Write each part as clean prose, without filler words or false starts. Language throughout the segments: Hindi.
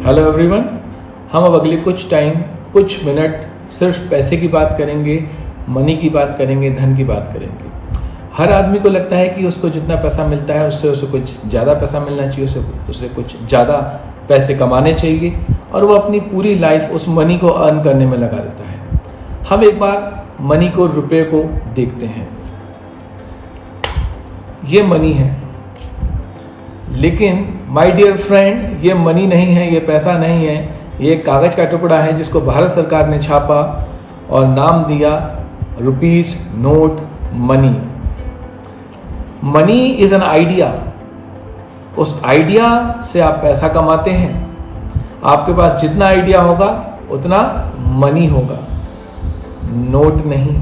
Hello everyone. हम अब अगले कुछ मिनट सिर्फ पैसे की बात करेंगे, मनी की बात करेंगे, धन की बात करेंगे। हर आदमी को लगता है कि उसको जितना पैसा मिलता है उससे उसे कुछ ज़्यादा पैसा मिलना चाहिए, उसे कुछ ज़्यादा पैसे कमाने चाहिए और वो अपनी पूरी लाइफ उस मनी को अर्न करने में लगा देता है। हम एक बार मनी को, रुपए को देखते हैं। ये मनी है, लेकिन माय डियर फ्रेंड, ये मनी नहीं है, ये पैसा नहीं है, ये कागज़ का टुकड़ा है जिसको भारत सरकार ने छापा और नाम दिया rupees note money. Money is an idea. उस आइडिया से आप पैसा कमाते हैं। आपके पास जितना आइडिया होगा उतना मनी होगा, नोट नहीं।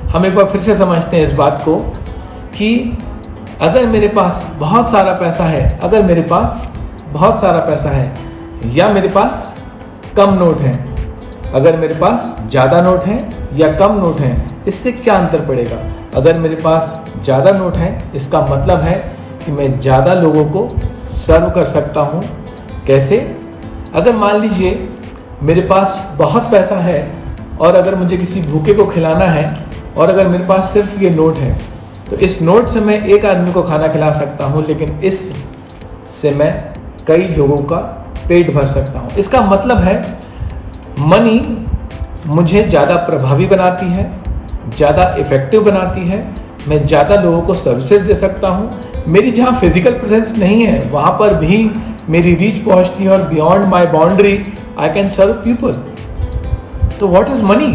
हम एक बार फिर से समझते हैं इस बात को कि अगर मेरे पास बहुत सारा पैसा है, या मेरे पास कम नोट है, अगर मेरे पास ज़्यादा नोट है या कम नोट है, इससे क्या अंतर पड़ेगा? अगर मेरे पास ज़्यादा नोट है, इसका मतलब है कि मैं ज़्यादा लोगों को सर्व कर सकता हूँ। कैसे? अगर मान लीजिए मेरे पास बहुत पैसा है और अगर मुझे किसी भूखे को खिलाना है और अगर मेरे पास सिर्फ ये नोट है, तो इस नोट से मैं एक आदमी को खाना खिला सकता हूँ, लेकिन इस से मैं कई लोगों का पेट भर सकता हूँ। इसका मतलब है मनी मुझे ज़्यादा प्रभावी बनाती है, ज़्यादा इफ़ेक्टिव बनाती है, मैं ज़्यादा लोगों को सर्विसेज दे सकता हूँ। मेरी जहाँ फिजिकल प्रेजेंस नहीं है वहाँ पर भी मेरी रीच पहुँचती है और beyond my boundary I can serve people. तो what is money?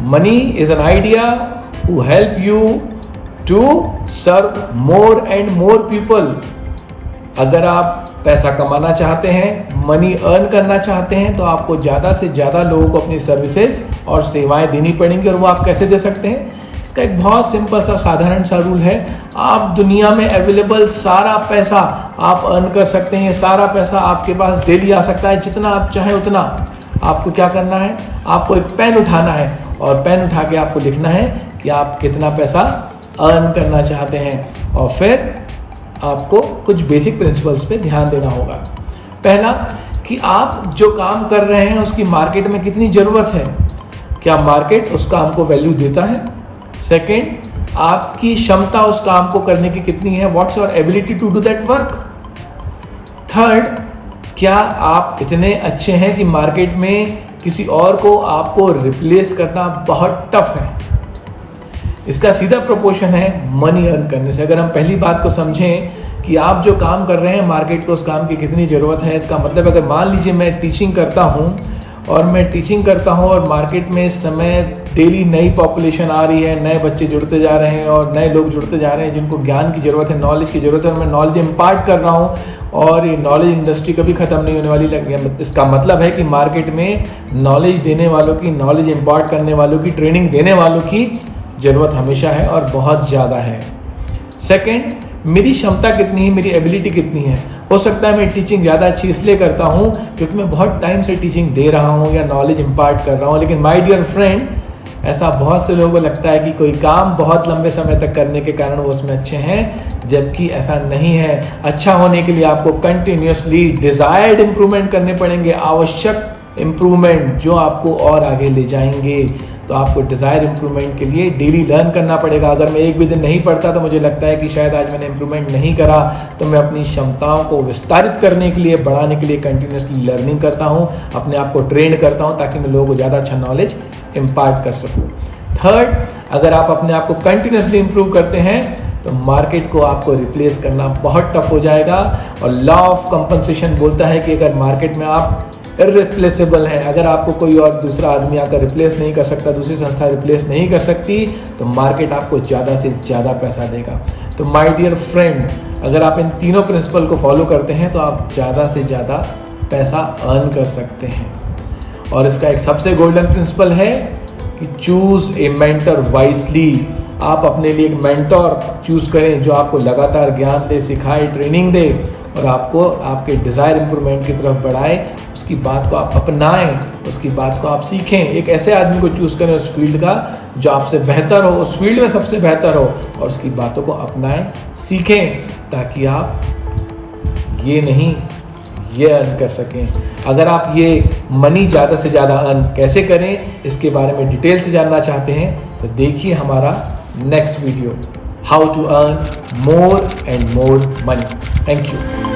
Money is an idea who help you to serve more and more people। अगर आप पैसा कमाना चाहते हैं, मनी अर्न करना चाहते हैं, तो आपको ज़्यादा से ज़्यादा लोगों को अपनी सर्विसेज और सेवाएं देनी पड़ेंगी। और वो आप कैसे दे सकते हैं? इसका एक बहुत सिंपल सा साधारण सा रूल है। आप दुनिया में अवेलेबल सारा पैसा आप अर्न कर सकते हैं। सारा पैसा आपके पास डेली आ सकता है, जितना आप चाहें उतना। आपको क्या करना है? आपको एक पेन उठाना है और पेन उठा के आपको लिखना है कि आप कितना पैसा अर्न करना चाहते हैं, और फिर आपको कुछ बेसिक प्रिंसिपल्स पे ध्यान देना होगा। पहला, कि आप जो काम कर रहे हैं उसकी मार्केट में कितनी ज़रूरत है, क्या मार्केट उस काम को वैल्यू देता है। सेकंड, आपकी क्षमता उस काम को करने की कितनी है, what's your ability to do that work. Third, क्या आप इतने अच्छे हैं कि मार्केट में किसी और को आपको रिप्लेस करना बहुत टफ है। इसका सीधा प्रोपोर्शन है मनी अर्न करने से। अगर हम पहली बात को समझें कि आप जो काम कर रहे हैं मार्केट को उस काम की कितनी ज़रूरत है, इसका मतलब अगर मान लीजिए मैं टीचिंग करता हूँ और मार्केट में इस समय डेली नई पॉपुलेशन आ रही है, नए बच्चे जुड़ते जा रहे हैं और नए लोग जुड़ते जा रहे हैं जिनको ज्ञान की ज़रूरत है, नॉलेज की ज़रूरत है, और मैं नॉलेज इम्पार्ट कर रहा हूँ और ये नॉलेज इंडस्ट्री कभी ख़त्म नहीं होने वाली लगी। इसका मतलब है कि मार्केट में नॉलेज देने वालों की, नॉलेज इम्पार्ट करने वालों की, ट्रेनिंग देने वालों की ज़रूरत हमेशा है और बहुत ज़्यादा है। सेकंड, मेरी क्षमता कितनी है, मेरी एबिलिटी कितनी है। हो सकता है मैं टीचिंग ज़्यादा अच्छी इसलिए करता हूँ क्योंकि मैं बहुत टाइम से टीचिंग दे रहा हूँ या नॉलेज इम्पार्ट कर रहा हूँ, लेकिन माय डियर फ्रेंड, ऐसा बहुत से लोगों को लगता है कि कोई काम बहुत लंबे समय तक करने के कारण वो उसमें अच्छे हैं, जबकि ऐसा नहीं है। अच्छा होने के लिए आपको कंटिन्यूसली डिज़ायर्ड इम्प्रूवमेंट करने पड़ेंगे, आवश्यक इम्प्रूवमेंट जो आपको और आगे ले जाएंगे। तो आपको डिज़ायर इम्प्रूवमेंट के लिए डेली लर्न करना पड़ेगा। अगर मैं एक भी दिन नहीं पढ़ता तो मुझे लगता है कि शायद आज मैंने इम्प्रूवमेंट नहीं करा, तो मैं अपनी क्षमताओं को विस्तारित करने के लिए, बढ़ाने के लिए कंटिन्यूसली लर्निंग करता हूँ, अपने आप को ट्रेन करता हूँ ताकि मैं लोगों को ज़्यादा अच्छा नॉलेज इम्पार्ट कर सकूँ। थर्ड, अगर आप अपने आप को कंटिन्यूसली इम्प्रूव करते हैं तो मार्केट को आपको रिप्लेस करना बहुत टफ हो जाएगा। और लॉ ऑफ कंपनसेशन बोलता है कि अगर मार्केट में आप इररिप्लेसेबल है, अगर आपको कोई और दूसरा आदमी आकर रिप्लेस नहीं कर सकता, दूसरी संस्था रिप्लेस नहीं कर सकती, तो मार्केट आपको ज़्यादा से ज़्यादा पैसा देगा। तो माय डियर फ्रेंड, अगर आप इन तीनों प्रिंसिपल को फॉलो करते हैं तो आप ज़्यादा से ज़्यादा पैसा अर्न कर सकते हैं। और इसका एक सबसे गोल्डन प्रिंसिपल है कि चूज़ ए मेंटर वाइजली। आप अपने लिए एक मेंटर चूज़ करें जो आपको लगातार ज्ञान दे, सिखाए, ट्रेनिंग दे और आपको आपके डिज़ायर इम्प्रूवमेंट की तरफ बढ़ाए। उसकी बात को आप अपनाएं, उसकी बात को आप सीखें। एक ऐसे आदमी को चूज़ करें उस फील्ड का जो आपसे बेहतर हो, उस फील्ड में सबसे बेहतर हो, और उसकी बातों को अपनाएं, सीखें, ताकि आप ये नहीं ये अर्न कर सकें। अगर आप ये मनी ज़्यादा से ज़्यादा अर्न कैसे करें इसके बारे में डिटेल से जानना चाहते हैं तो देखिए हमारा next video, how to earn more and more money. Thank you.